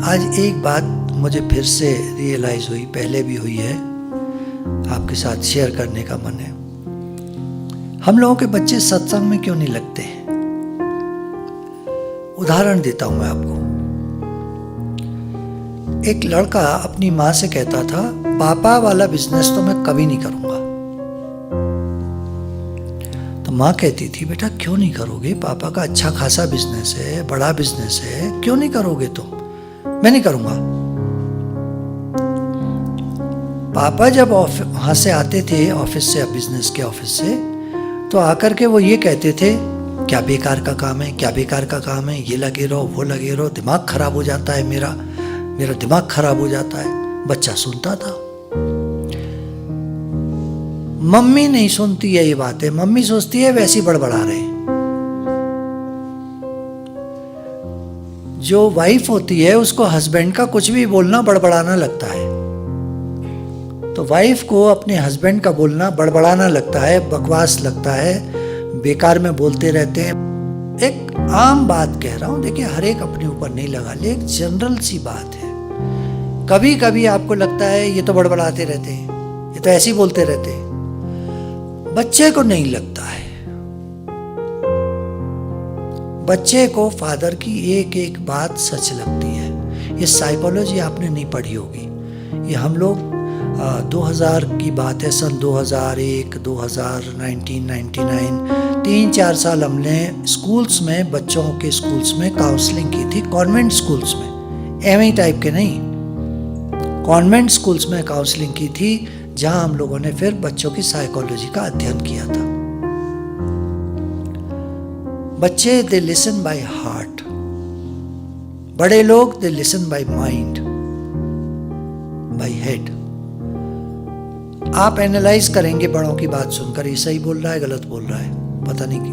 आज एक बात मुझे फिर से रियलाइज़ हुई, पहले भी हुई है, आपके साथ शेयर करने का मन है। हम लोगों के बच्चे सत्संग में क्यों नहीं लगते हैं? उदाहरण देता हूं मैं आपको। एक लड़का अपनी माँ से कहता था, पापा वाला बिजनेस तो मैं कभी नहीं करूंगा। तो माँ कहती थी, बेटा क्यों नहीं करोगे? पापा का अच्छा खासा बिजनेस है, बड़ा बिजनेस है, क्यों नहीं करोगे तुम? मैं नहीं करूंगा। पापा जब वहां से आते थे ऑफिस से, बिजनेस के ऑफिस से, तो आकर के वो ये कहते थे, क्या बेकार का काम है, क्या बेकार का काम है, ये लगे रहो, वो लगे रहो, दिमाग खराब हो जाता है, मेरा दिमाग खराब हो जाता है। बच्चा सुनता था। मम्मी नहीं सुनती है ये बात है, मम्मी सोचती है वैसे ही बड़बड़ा रहे हैं। जो वाइफ होती है उसको हस्बैंड का कुछ भी बोलना बड़बड़ाना लगता है। तो वाइफ को अपने हस्बैंड का बोलना बड़बड़ाना लगता है, बकवास लगता है, बेकार में बोलते रहते हैं। एक आम बात कह रहा हूं, देखिए हर एक अपने ऊपर नहीं लगा ले, एक जनरल सी बात है। कभी कभी आपको लगता है ये तो बड़बड़ाते रहते हैं, ये तो ऐसे ही बोलते रहते हैं। बच्चे को नहीं लगता है। बच्चे को फादर की एक एक बात सच लगती है। ये साइकोलॉजी आपने नहीं पढ़ी होगी। ये हम लोग 2000 की बात है, सन 2001, 2000, 1999, 3-4 साल हमने स्कूल्स में, बच्चों के स्कूल्स में काउंसलिंग की थी, कॉन्वेंट स्कूल्स में, एमई टाइप के नहीं, कॉन्वेंट स्कूल्स में काउंसलिंग की थी, जहां हम लोगों ने फिर बच्चों की साइकोलॉजी का अध्ययन किया था। बच्चे दे लिसन बाय हार्ट, बड़े लोग they listen by mind, bye head. आप एनालाइज करेंगे बड़ों की बात सुनकर, ये सही बोल रहा है, गलत बोल रहा है, पता नहीं कि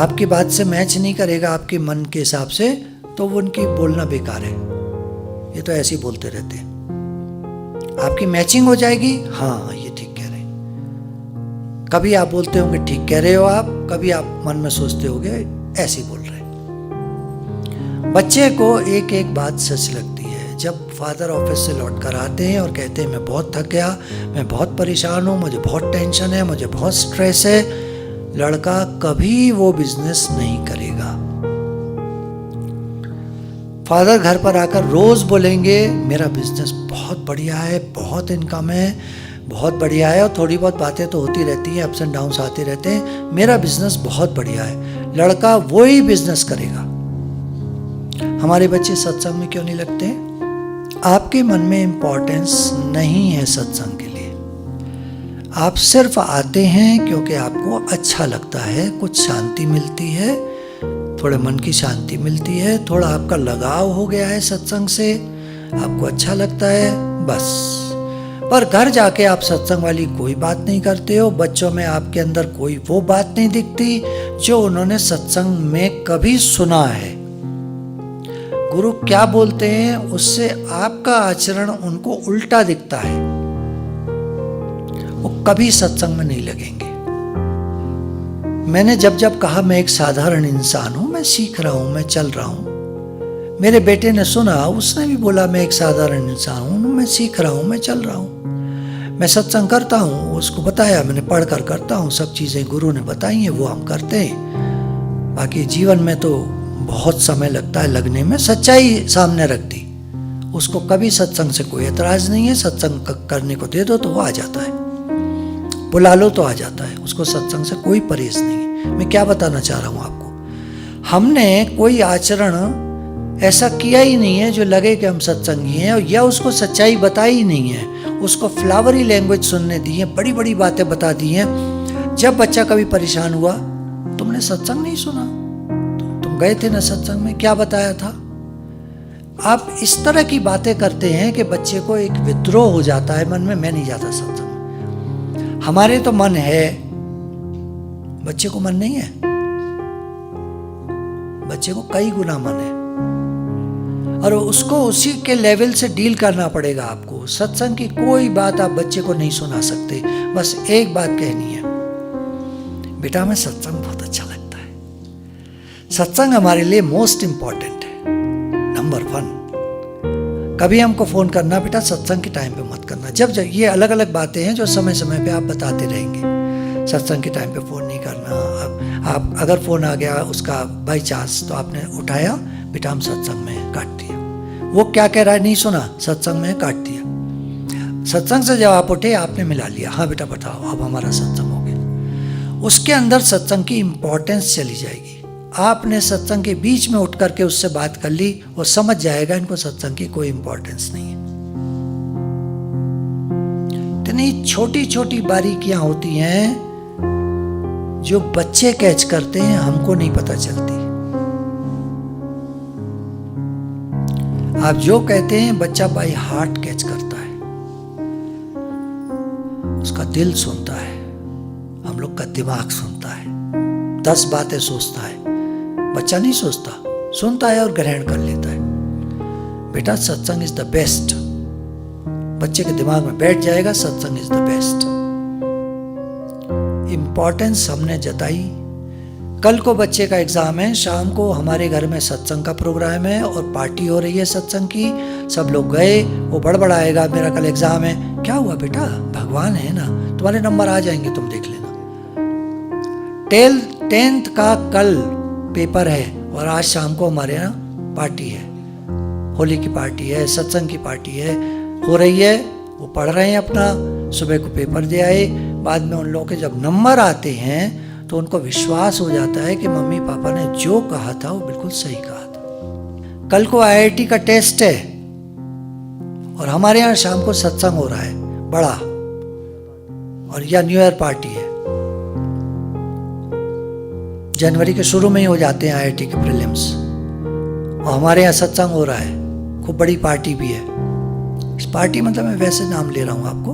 आपकी बात से मैच नहीं करेगा आपके मन के हिसाब से, तो वो उनकी बोलना बेकार है, ये तो ऐसे ही बोलते रहते हैं। आपकी मैचिंग हो जाएगी, हाँ ये ठीक कह रहे हैं। कभी आप बोलते होंगे ठीक कह रहे हो आप, कभी आप मन में सोचते होंगे ऐसे ही बोल रहे हैं। बच्चे को एक एक बात सच लगती है। जब फादर ऑफिस से लौट कर आते हैं और कहते हैं मैं बहुत थक गया, मैं बहुत परेशान हूँ, मुझे बहुत टेंशन है, मुझे बहुत स्ट्रेस है, लड़का कभी वो बिजनेस नहीं करेगा। फादर घर पर आकर रोज बोलेंगे मेरा बिजनेस बहुत बढ़िया है, बहुत इनकम है, बहुत बढ़िया है, और थोड़ी बहुत बातें तो होती रहती हैं, अप्स एंड डाउन्स आते रहते हैं, मेरा बिजनेस बहुत बढ़िया है। लड़का वही बिजनेस करेगा। हमारे बच्चे सत्संग में क्यों नहीं लगते? आपके मन में इंपॉर्टेंस नहीं है सत्संग के लिए। आप सिर्फ आते हैं क्योंकि आपको अच्छा लगता है, कुछ शांति मिलती है, थोड़े मन की शांति मिलती है, थोड़ा आपका लगाव हो गया है सत्संग से, आपको अच्छा लगता है, बस। पर घर जाके आप सत्संग वाली कोई बात नहीं करते हो। बच्चों में आपके अंदर कोई वो बात नहीं दिखती जो उन्होंने सत्संग में कभी सुना है। गुरु क्या बोलते हैं उससे आपका आचरण उनको उल्टा दिखता है, वो कभी सत्संग में नहीं लगेंगे। मैंने जब जब कहा मैं एक साधारण इंसान हूं, मैं सीख रहा हूं, मैं चल रहा हूं, मेरे बेटे ने सुना, उसने भी बोला मैं एक साधारण इंसान हूं, मैं सीख रहा हूं, मैं चल रहा हूं, मैं सत्संग करता हूं, उसको बताया, मैंने पढ़कर करता हूं, सब चीजें गुरु ने बताई हैं वो हम करते हैं। बाकी जीवन में तो बहुत समय लगता है लगने में, सच्चाई सामने रख दी, उसको कभी सत्संग से कोई एतराज नहीं है। सत्संग करने को दे दो तो वो आ जाता है, बुला लो तो आ जाता है, उसको सत्संग से कोई परहेज नहीं है। मैं क्या बताना चाह रहा हूं आपको, हमने कोई आचरण ऐसा किया ही नहीं है जो लगे कि हम सत्संगी हैं, या उसको सच्चाई बताई ही नहीं है, उसको फ्लावरी लैंग्वेज सुनने दी है, बड़ी बड़ी बातें बता दी हैं। जब बच्चा कभी परेशान हुआ, तुमने सत्संग नहीं सुना, तुम गए थे ना सत्संग में, क्या बताया था? आप इस तरह की बातें करते हैं कि बच्चे को एक विद्रोह हो जाता है मन में, मैं नहीं जाता सत्संग। हमारे तो मन है, बच्चे को मन नहीं है, बच्चे को कई गुना मन है, और उसको उसी के लेवल से डील करना पड़ेगा आपको। सत्संग की कोई बात आप बच्चे को नहीं सुना सकते। बस एक बात कहनी है, बेटा हमें सत्संग बहुत अच्छा लगता है, सत्संग हमारे लिए मोस्ट इंपॉर्टेंट है, नंबर 1। कभी हमको फ़ोन करना बेटा सत्संग के टाइम पे मत करना। जब ये अलग अलग बातें हैं जो समय समय पे आप बताते रहेंगे। सत्संग के टाइम पे फ़ोन नहीं करना। आप अगर फ़ोन आ गया उसका बाई चांस तो आपने उठाया, बेटा हम सत्संग में, काट दिया। वो क्या कह रहा है नहीं सुना, सत्संग में काट दिया। सत्संग से जब आप उठे आपने मिला लिया, हाँ बेटा बताओ अब हमारा सत्संग हो गया। उसके अंदर सत्संग की इम्पोर्टेंस चली जाएगी। आपने सत्संग के बीच में उठ करके उससे बात कर ली, वो समझ जाएगा इनको सत्संग की कोई इम्पोर्टेंस नहीं है। इतनी छोटी छोटी बारीकियां होती हैं जो बच्चे कैच करते हैं, हमको नहीं पता चलती। आप जो कहते हैं बच्चा बाई हार्ट कैच करता है, उसका दिल सुनता है, हम लोग का दिमाग सुनता है, 10 बातें सोचता है। बच्चा नहीं सोचता, सुनता है और ग्रहण कर लेता है। बेटा सत्संग इज द बेस्ट, बच्चे के दिमाग में बैठ जाएगा सत्संग इज द बेस्ट। इंपॉर्टेंस हमने जताई। कल को बच्चे का एग्जाम है, शाम को हमारे घर में सत्संग का प्रोग्राम है और पार्टी हो रही है सत्संग की, सब लोग गए, वो बड़बड़ाएगा मेरा कल एग्जाम है। क्या हुआ बेटा, भगवान है ना, तुम्हारे नंबर आ जाएंगे, तुम देख लेना। 10th का कल पेपर है और आज शाम को हमारे यहाँ पार्टी है, होली की पार्टी है, सत्संग की पार्टी है, हो रही है। वो पढ़ रहे हैं अपना, सुबह को पेपर दे आए। बाद में उन लोगों के जब नंबर आते हैं तो उनको विश्वास हो जाता है कि मम्मी पापा ने जो कहा था वो बिल्कुल सही कहा था। कल को IIT का टेस्ट है और हमारे यहाँ शाम को सत्संग हो रहा है बड़ा, और या न्यू ईयर पार्टी है। जनवरी के शुरू में ही हो जाते हैं IIT के प्रीलिम्स, और हमारे यहाँ सत्संग हो रहा है, खूब बड़ी पार्टी भी है। इस पार्टी मतलब मैं वैसे नाम ले रहा हूँ आपको,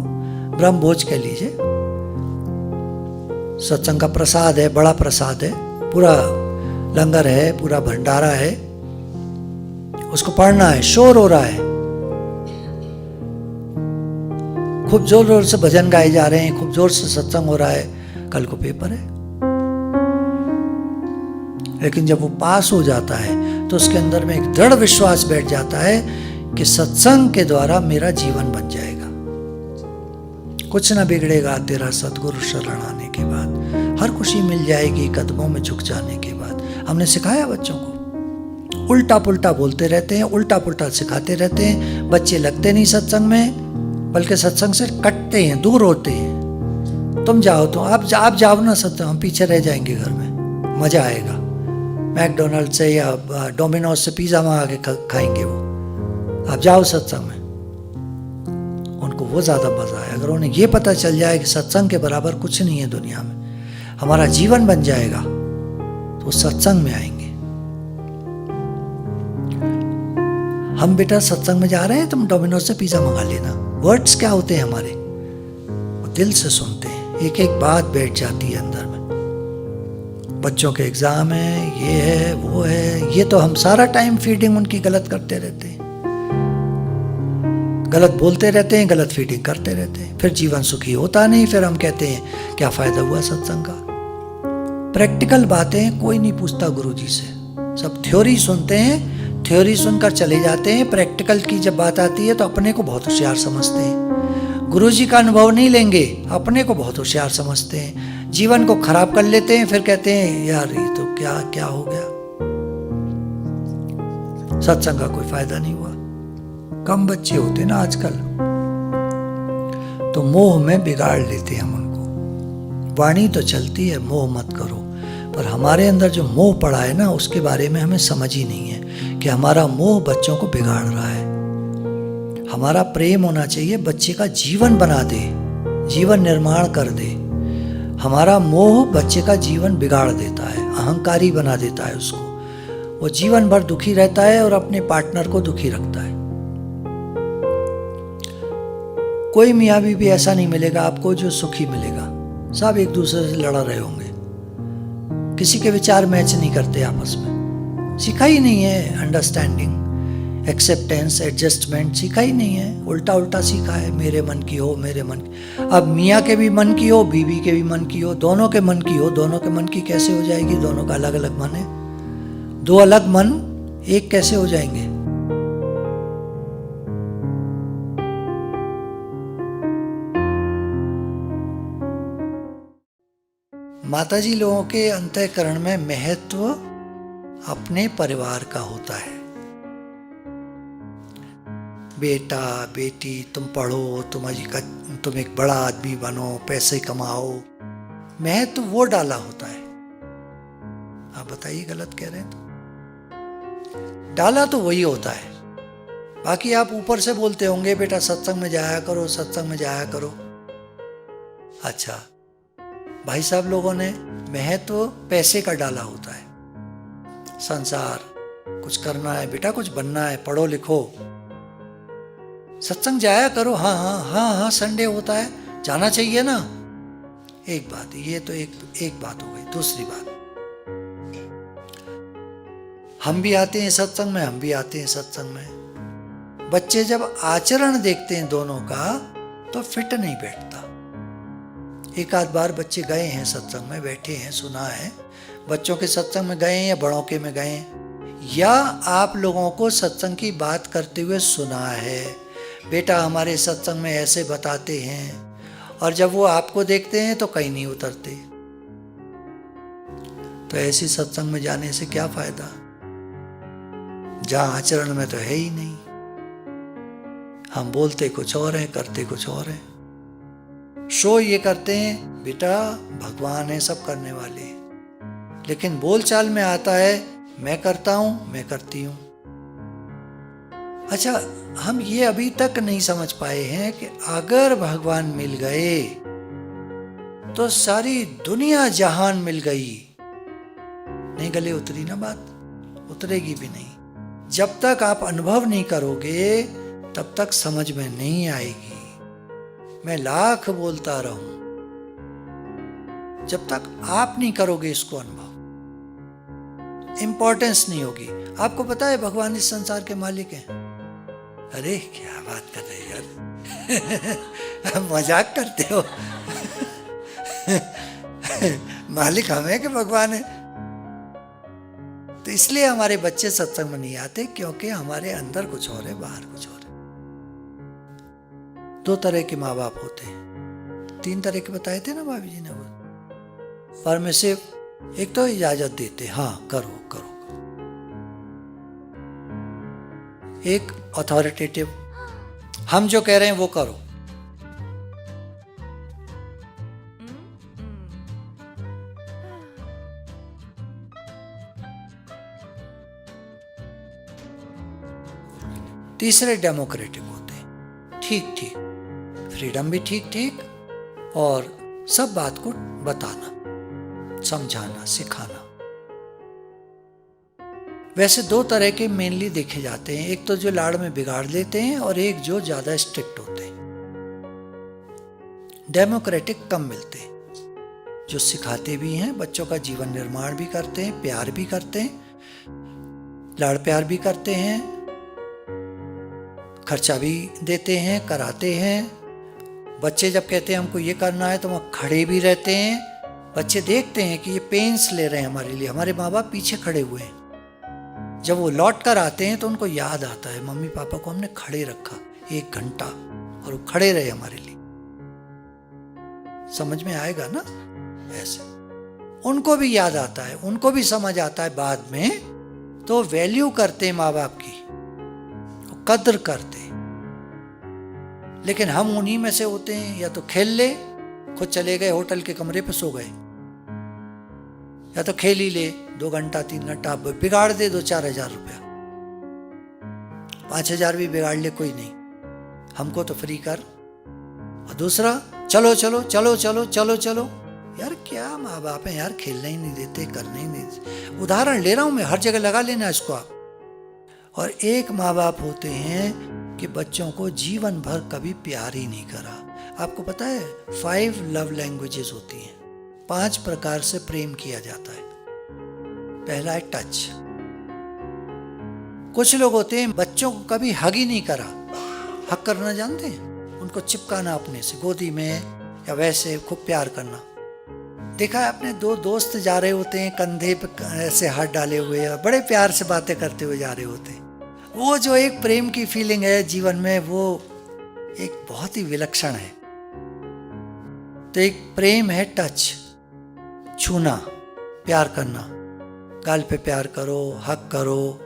ब्रह्म भोज कह लीजिए। सत्संग का प्रसाद है, बड़ा प्रसाद है, पूरा लंगर है, पूरा भंडारा है, उसको पढ़ना है, शोर हो रहा है, खूब जोर जोर से भजन गाए जा रहे हैं, खूब जोर से सत्संग हो रहा है। कल को पेपर है। लेकिन जब वो पास हो जाता है तो उसके अंदर में एक दृढ़ विश्वास बैठ जाता है कि सत्संग के द्वारा मेरा जीवन बन जाएगा, कुछ ना बिगड़ेगा तेरा सतगुरु शरण आने के बाद, हर खुशी मिल जाएगी कदमों में झुक जाने के बाद। हमने सिखाया बच्चों को, उल्टा पुल्टा बोलते रहते हैं, उल्टा पुल्टा सिखाते रहते हैं, बच्चे लगते नहीं सत्संग में, बल्कि सत्संग से कटते हैं, दूर होते हैं। तुम जाओ तो आप जाओ ना सत्संग, हम पीछे रह जाएंगे घर में, मजा आएगा। मैकडोनल्ड से या डोमिनोज से पिज़्ज़ा मंगा के खाएंगे वो, आप जाओ सत्संग में, उनको वो ज़्यादा मज़ा आए। अगर उन्हें ये पता चल जाए कि सत्संग के बराबर कुछ नहीं है दुनिया में, हमारा जीवन बन जाएगा, तो सत्संग में आएंगे। हम बेटा सत्संग में जा रहे हैं, तुम डोमिनोज से पिज़्ज़ा मंगा लेना। वर्ड्स क्या होते हैं हमारे, वो दिल से सुनते हैं, एक एक बात बैठ जाती है अंदर में। बच्चों के एग्जाम है, ये है वो है, ये तो हम सारा टाइम फीडिंग उनकी गलत करते रहते हैं, गलत बोलते रहते हैं, गलत फीडिंग करते रहते हैं, फिर जीवन सुखी होता नहीं। फिर हम कहते हैं क्या फायदा हुआ सत्संग का। प्रैक्टिकल बातें कोई नहीं पूछता गुरुजी से, सब थ्योरी सुनते हैं, थ्योरी सुनकर चले जाते हैं। प्रैक्टिकल की जब बात आती है तो अपने को बहुत होशियार समझते हैं, गुरुजी का अनुभव नहीं लेंगे, अपने को बहुत होशियार समझते हैं, जीवन को खराब कर लेते हैं, फिर कहते हैं यार ये तो क्या क्या हो गया, सत्संग का कोई फायदा नहीं हुआ। कम बच्चे होते ना आजकल, तो मोह में बिगाड़ लेते हैं हम उनको। वाणी तो चलती है मोह मत करो, पर हमारे अंदर जो मोह पड़ा है ना, उसके बारे में हमें समझ ही नहीं है कि हमारा मोह बच्चों को बिगाड़ रहा है। हमारा प्रेम होना चाहिए बच्चे का जीवन बना दे, जीवन निर्माण कर दे। हमारा मोह बच्चे का जीवन बिगाड़ देता है, अहंकारी बना देता है उसको, वो जीवन भर दुखी रहता है और अपने पार्टनर को दुखी रखता है। कोई मियाँ बीवी ऐसा नहीं मिलेगा आपको जो सुखी मिलेगा, सब एक दूसरे से लड़ रहे होंगे, किसी के विचार मैच नहीं करते आपस में, सीखा ही नहीं है अंडरस्टैंडिंग, एक्सेप्टेंस, एडजस्टमेंट सीखा ही नहीं है, उल्टा उल्टा सीखा है, मेरे मन की हो मेरे मन की। अब मियाँ के भी मन की हो, बीवी के भी मन की हो, दोनों के मन की हो, दोनों के मन की कैसे हो जाएगी, दोनों का अलग अलग मन है, दो अलग मन एक कैसे हो जाएंगे। माताजी लोगों के अंतःकरण में महत्व अपने परिवार का होता है। बेटा बेटी तुम पढ़ो, तुम एक बड़ा आदमी बनो, पैसे कमाओ, महत्व वो डाला होता है। आप बताइए गलत कह रहे हैं तो? डाला तो वही होता है। बाकी आप ऊपर से बोलते होंगे बेटा सत्संग में जाया करो, सत्संग में जाया करो। अच्छा, भाई साहब लोगों ने महत्व पैसे का डाला होता है। संसार, कुछ करना है बेटा, कुछ बनना है, पढ़ो लिखो, सत्संग जाया करो। हाँ हाँ हाँ हाँ, संडे होता है, जाना चाहिए ना। एक बात, ये तो एक बात हो गई। दूसरी बात, हम भी आते हैं सत्संग में, हम भी आते हैं सत्संग में। बच्चे जब आचरण देखते हैं दोनों का तो फिट नहीं बैठता। एक आध बार बच्चे गए हैं सत्संग में, बैठे हैं, सुना है, बच्चों के सत्संग में गए हैं या बड़ों के में गए हैं, या आप लोगों को सत्संग की बात करते हुए सुना है, बेटा हमारे सत्संग में ऐसे बताते हैं, और जब वो आपको देखते हैं तो कहीं नहीं उतरते। तो ऐसी सत्संग में जाने से क्या फायदा जहां आचरण में तो है ही नहीं। हम बोलते कुछ और हैं, करते कुछ और हैं। शो ये करते हैं बेटा भगवान है सब करने वाले, लेकिन बोलचाल में आता है मैं करता हूं, मैं करती हूं। अच्छा, हम ये अभी तक नहीं समझ पाए हैं कि अगर भगवान मिल गए तो सारी दुनिया जहान मिल गई। नहीं गले उतरी ना बात, उतरेगी भी नहीं। जब तक आप अनुभव नहीं करोगे तब तक समझ में नहीं आएगी। मैं लाख बोलता रहूं, जब तक आप नहीं करोगे इसको अनुभव, इंपॉर्टेंस नहीं होगी। आपको पता है भगवान इस संसार के मालिक हैं। अरे क्या बात कर रहे यार मजाक करते हो मालिक हमें कि भगवान है? तो इसलिए हमारे बच्चे सत्संग में नहीं आते, क्योंकि हमारे अंदर कुछ और है, बाहर कुछ और है। दो तरह के माँ बाप होते हैं, तीन तरह के बताए थे ना भाभी जी ने। वो परमिसिव, एक तो इजाजत देते, हाँ करो करो, एक अथॉरिटेटिव, हम जो कह रहे हैं वो करो। तीसरे डेमोक्रेटिक होते हैं, ठीक ठीक, फ्रीडम भी ठीक ठीक, और सब बात को बताना, समझाना, सिखाना। वैसे दो तरह के मेनली देखे जाते हैं, एक तो जो लाड़ में बिगाड़ देते हैं और एक जो ज्यादा स्ट्रिक्ट होते हैं। डेमोक्रेटिक कम मिलते हैं, जो सिखाते भी हैं, बच्चों का जीवन निर्माण भी करते हैं, प्यार भी करते हैं, लाड़ प्यार भी करते हैं, खर्चा भी देते हैं, कराते हैं। बच्चे जब कहते हैं हमको ये करना है तो वहाँ खड़े भी रहते हैं। बच्चे देखते हैं कि ये पेन्स ले रहे हैं हमारे लिए, हमारे माँ बाप पीछे खड़े हुए हैं। जब वो लौट कर आते हैं तो उनको याद आता है मम्मी पापा को हमने खड़े रखा 1 घंटा और वो खड़े रहे हमारे लिए। समझ में आएगा ना? ऐसे उनको भी याद आता है, उनको भी समझ आता है बाद में, तो वैल्यू करते हैं माँ बाप की, कद्र करते। लेकिन हम उन्हीं में से होते हैं, या तो खेल ले, खुद चले गए होटल के कमरे पे सो गए, या तो खेल ही ले 2 घंटा 3 घंटा, बिगाड़ दे 2-4 हजार रुपया, 5 हजार भी बिगाड़ ले, कोई नहीं, हमको तो फ्री कर। और दूसरा चलो चलो चलो चलो चलो चलो, यार क्या माँ बाप है यार, खेलने ही नहीं देते, करने ही नहीं देते। उदाहरण ले रहा हूं मैं, हर जगह लगा लेना इसको आप। और एक माँ बाप होते हैं कि बच्चों को जीवन भर कभी प्यार ही नहीं करा। आपको पता है 5 लव लैंग्वेजेस होती हैं, 5 प्रकार से प्रेम किया जाता है। पहला है टच। कुछ लोग होते हैं बच्चों को कभी हग ही नहीं करा। हग करना जानते हैं? उनको चिपकाना अपने से गोदी में, या वैसे खूब प्यार करना। देखा है अपने 2 दोस्त जा रहे होते हैं, कंधे पे ऐसे हाथ डाले हुए, बड़े प्यार से बातें करते हुए जा रहे होते हैं। वो जो एक प्रेम की फीलिंग है जीवन में, वो एक बहुत ही विलक्षण है। तो एक प्रेम है टच, छूना, प्यार करना, गाल पे प्यार करो, हक करो,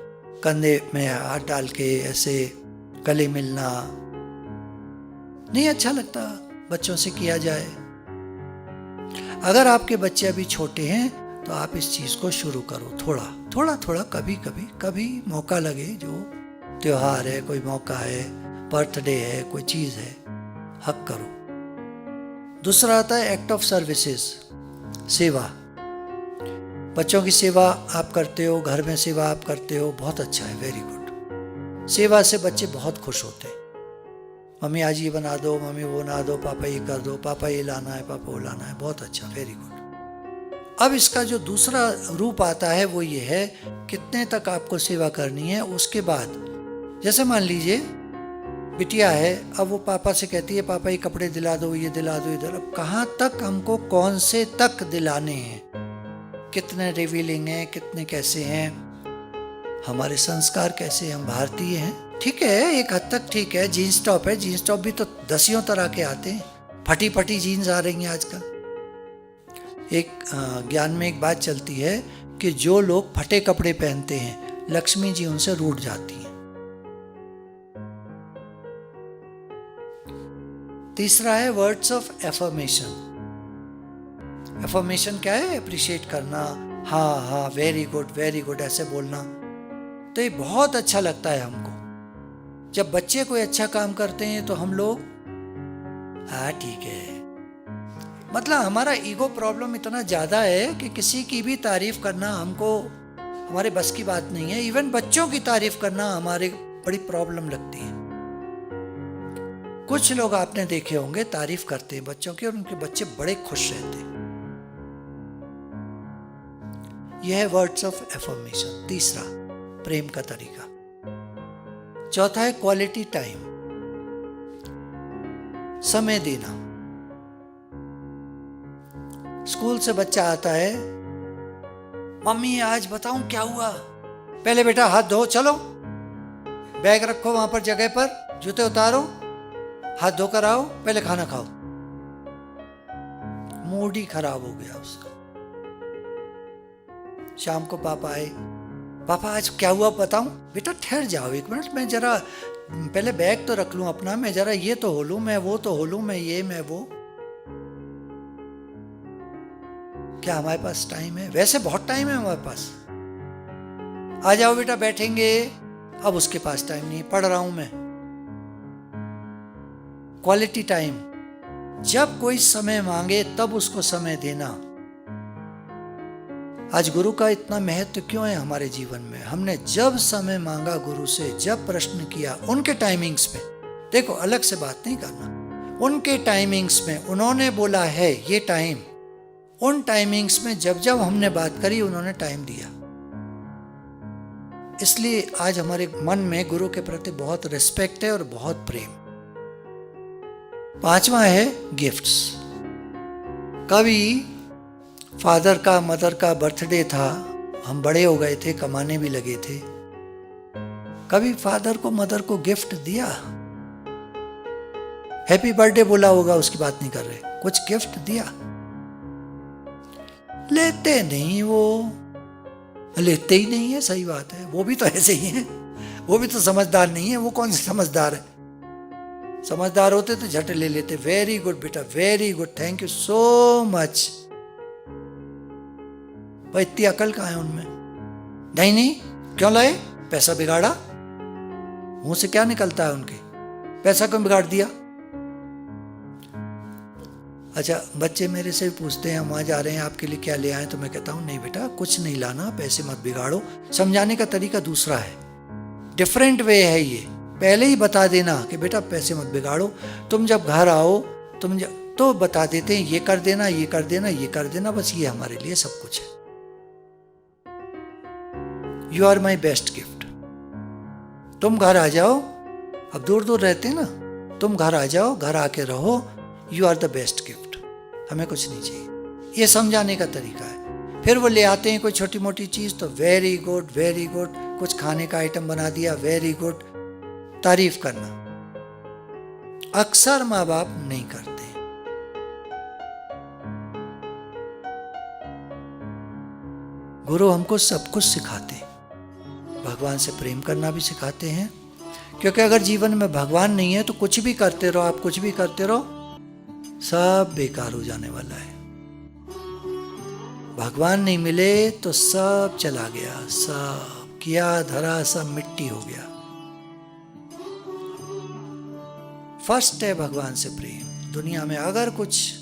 कंधे में हाथ डाल के ऐसे गले मिलना नहीं अच्छा लगता, बच्चों से किया जाए। अगर आपके बच्चे अभी छोटे हैं तो आप इस चीज को शुरू करो, थोड़ा थोड़ा थोड़ा, कभी कभी कभी मौका लगे, जो त्योहार है, कोई मौका है, बर्थडे है, कोई चीज है, हक करो। दूसरा आता है एक्ट ऑफ सर्विसेज, सेवा। बच्चों की सेवा आप करते हो, घर में सेवा आप करते हो, बहुत अच्छा है, वेरी गुड। सेवा से बच्चे बहुत खुश होते हैं। मम्मी आज ये बना दो, मम्मी वो बना दो, पापा ये कर दो, पापा ये लाना है, पापा वो लाना है, बहुत अच्छा, वेरी गुड। अब इसका जो दूसरा रूप आता है वो ये है, कितने तक आपको सेवा करनी है। उसके बाद जैसे मान लीजिए बिटिया है, अब वो पापा से कहती है पापा ये कपड़े दिला दो, ये दिला दो, इधर। अब कहाँ तक हमको, कौन से तक दिलाने हैं, कितने रिवीलिंग हैं, कितने कैसे हैं, हमारे संस्कार कैसे हैं, हम भारतीय हैं, ठीक है, एक हद तक ठीक है। जीन्स टॉप है, जीन्स टॉप भी तो दसियों तरह के आते हैं, फटी फटी जीन्स आ रही हैं आजकल। एक ज्ञान में एक बात चलती है कि जो लोग फटे कपड़े पहनते हैं, लक्ष्मी जी उनसे रूठ जाती हैं। तीसरा है वर्ड्स ऑफ एफर्मेशन। एफर्मेशन क्या है? अप्रिशिएट करना, हाँ हाँ, वेरी गुड, ऐसे बोलना। तो ये बहुत अच्छा लगता है हमको। जब बच्चे कोई अच्छा काम करते हैं तो हम लोग हाँ ठीक है, मतलब हमारा ईगो प्रॉब्लम इतना ज़्यादा है कि किसी की भी तारीफ करना हमको, हमारे बस की बात नहीं है। इवन बच्चों की तारीफ करना हमारे बड़ी प्रॉब्लम लगती है। कुछ लोग आपने देखे होंगे तारीफ करते हैं बच्चों की और उनके बच्चे बड़े खुश रहते हैं। यह है वर्ड्स ऑफ एफर्मेशन, तीसरा प्रेम का तरीका। चौथा है क्वालिटी टाइम, समय देना। स्कूल से बच्चा आता है, मम्मी आज बताऊं क्या हुआ? पहले बेटा हाथ धो, चलो बैग रखो वहां पर जगह पर, जूते उतारो, हाथ धोकर आओ, पहले खाना खाओ। मूड ही खराब हो गया उसका। शाम को पापा आए, पापा आज क्या हुआ बताऊं? बेटा ठहर जाओ एक मिनट, मैं जरा पहले बैग तो रख लूं अपना, मैं जरा ये तो हो लूं, मैं वो तो हो लूं, मैं ये मैं वो। क्या हमारे पास टाइम है? वैसे बहुत टाइम है हमारे पास। आ जाओ बेटा बैठेंगे, अब उसके पास टाइम नहीं, पढ़ रहा हूं मैं। क्वालिटी टाइम, जब कोई समय मांगे तब उसको समय देना। आज गुरु का इतना महत्व क्यों है हमारे जीवन में? हमने जब समय मांगा गुरु से, जब प्रश्न किया, उनके टाइमिंग्स में, देखो अलग से बात नहीं करना, उनके टाइमिंग्स में उन्होंने बोला है ये टाइम, उन टाइमिंग्स में जब जब हमने बात करी उन्होंने टाइम दिया। इसलिए आज हमारे मन में गुरु के प्रति बहुत रिस्पेक्ट है और बहुत प्रेम। पांचवा है गिफ्ट्स। कभी फादर का, मदर का बर्थडे था, हम बड़े हो गए थे, कमाने भी लगे थे, कभी फादर को, मदर को गिफ्ट दिया? हैप्पी बर्थडे बोला होगा, उसकी बात नहीं कर रहे, कुछ गिफ्ट दिया? लेते नहीं, वो लेते ही नहीं है, सही बात है। वो भी तो ऐसे ही है, वो भी तो समझदार नहीं है। वो कौन से समझदार है? समझदार होते तो झट ले लेते। वेरी गुड बेटा, very good, thank you so much. भाई इतनी अकल कहाँ है उनमें? नहीं नहीं, क्यों लाए? पैसा बिगाड़ा? मुंह से क्या निकलता है उनके? पैसा क्यों बिगाड़ दिया? अच्छा, बच्चे मेरे से भी पूछते हैं हम वहाँ जा रहे हैं आपके लिए क्या ले आए, तो मैं कहता हूँ नहीं बेटा कुछ नहीं लाना, पैसे मत बिगाड़ो। समझाने का तरीका दूसरा है, डिफरेंट वे है ये। पहले ही बता देना कि बेटा पैसे मत बिगाड़ो, तुम जब घर आओ तो बता देते हैं ये कर देना, ये कर देना, ये कर देना, बस ये हमारे लिए सब कुछ है। You are my best gift. तुम घर आ जाओ, अब दूर दूर रहते हैं ना, तुम घर आ जाओ, घर आके रहो, you are the best gift, हमें कुछ नहीं चाहिए। ये समझाने का तरीका है। फिर वो ले आते हैं कोई छोटी मोटी चीज तो वेरी गुड वेरी गुड, कुछ खाने का आइटम बना दिया, वेरी गुड, तारीफ करना। अक्सर माँ बाप नहीं करते। गुरु हमको सब कुछ सिखाते हैं, भगवान से प्रेम करना भी सिखाते हैं, क्योंकि अगर जीवन में भगवान नहीं है तो कुछ भी करते रहो, आप कुछ भी करते रहो, सब बेकार हो जाने वाला है। भगवान नहीं मिले तो सब चला गया, सब किया धरा सब मिट्टी हो गया। फर्स्ट है भगवान से प्रेम। दुनिया में अगर कुछ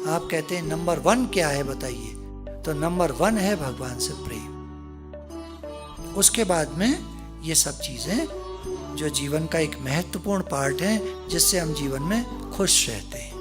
आप कहते हैं नंबर 1 क्या है बताइए, तो नंबर 1 है भगवान से प्रेम। उसके बाद में ये सब चीजें जो जीवन का एक महत्वपूर्ण पार्ट है, जिससे हम जीवन में खुश रहते हैं।